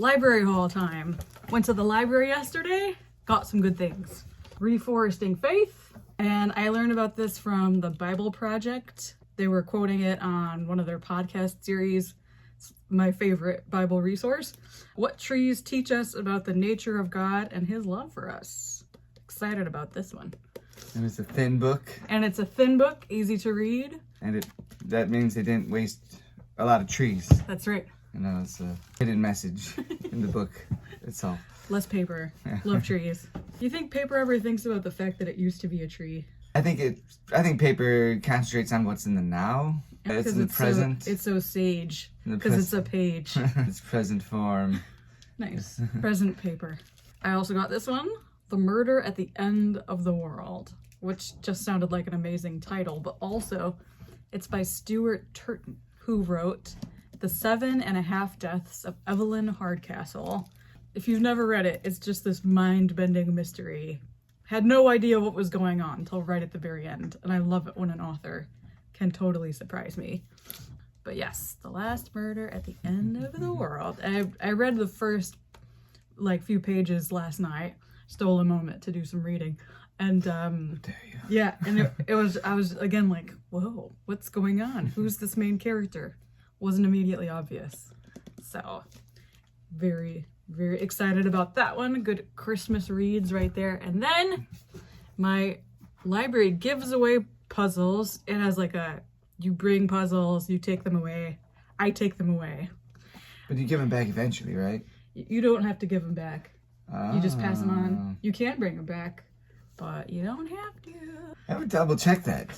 Library haul time. Went to the library yesterday, got some good things. Reforesting Faith, and I learned about this from the Bible Project. They were quoting it on one of their podcast series. It's my favorite Bible resource. What trees teach us about the nature of God and his love for us. Excited about this one. And it's a thin book. And it's a thin book, easy to read. And that means they didn't waste a lot of trees. That's right. You know, it's a hidden message in the book itself. Less paper. Love trees. Do you think paper ever thinks about the fact that it used to be a tree? I think paper concentrates on what's in the now. It's the present. It's so sage because it's a page. It's present form. Nice. Present paper. I also got this one, The Murder at the End of the World, which just sounded like an amazing title, but also it's by Stuart Turton, who wrote The 7.5 Deaths of Evelyn Hardcastle. If you've never read it, it's just this mind-bending mystery. Had no idea what was going on until right at the very end, and I love it when an author can totally surprise me. But yes, The Last Murder at the End of the World. I read the first few pages last night, stole a moment to do some reading, and yeah, and I was again like, whoa, what's going on? Who's this main character? Wasn't immediately obvious. So very, very excited about that one. Good Christmas reads right there. And then my library gives away puzzles. It has you bring puzzles, you take them away. I take them away. But you give them back eventually, right? You don't have to give them back. You just pass them on. You can bring them back, but you don't have to. I would double check that.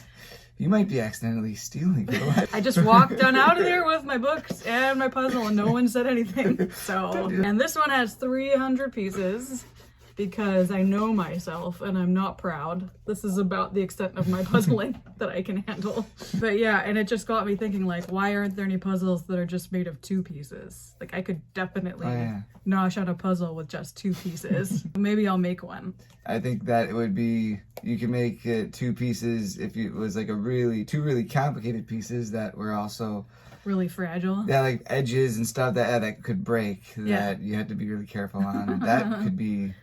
You might be accidentally stealing. I just walked on out of there with my books and my puzzle and no one said anything. So, and this one has 300 pieces because I know myself and I'm not proud. This is about the extent of my puzzling that I can handle. But yeah, and it just got me thinking why aren't there any puzzles that are just made of 2 pieces? I could definitely nosh out a puzzle with just 2 pieces. Maybe I'll make one. I think that it would be, you can make 2 pieces if it was 2 really complicated pieces that were also really fragile. Yeah, edges and stuff that could break, that you had to be really careful on. That could be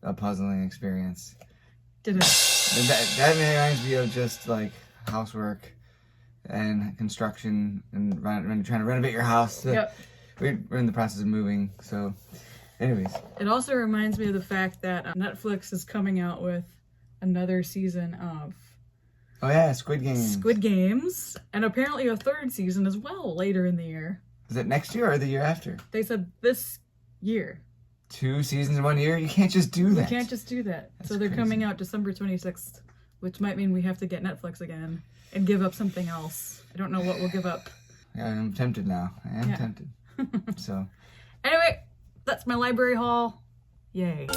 a puzzling experience. Did it? That reminds me of just housework and construction and trying to renovate your house. Yep. We're in the process of moving, so anyways. It also reminds me of the fact that Netflix is coming out with another season of Squid Games. Squid Games, and apparently a 3rd season as well later in the year. Is it next year or the year after? They said this year. 2 seasons in 1 year? You can't just do that. You can't just do that. That's so they're crazy. coming out December 26th, which might mean we have to get Netflix again and give up something else. I don't know what we'll give up. Yeah, I'm tempted now. I am tempted. So. Anyway, that's my library haul. Yay.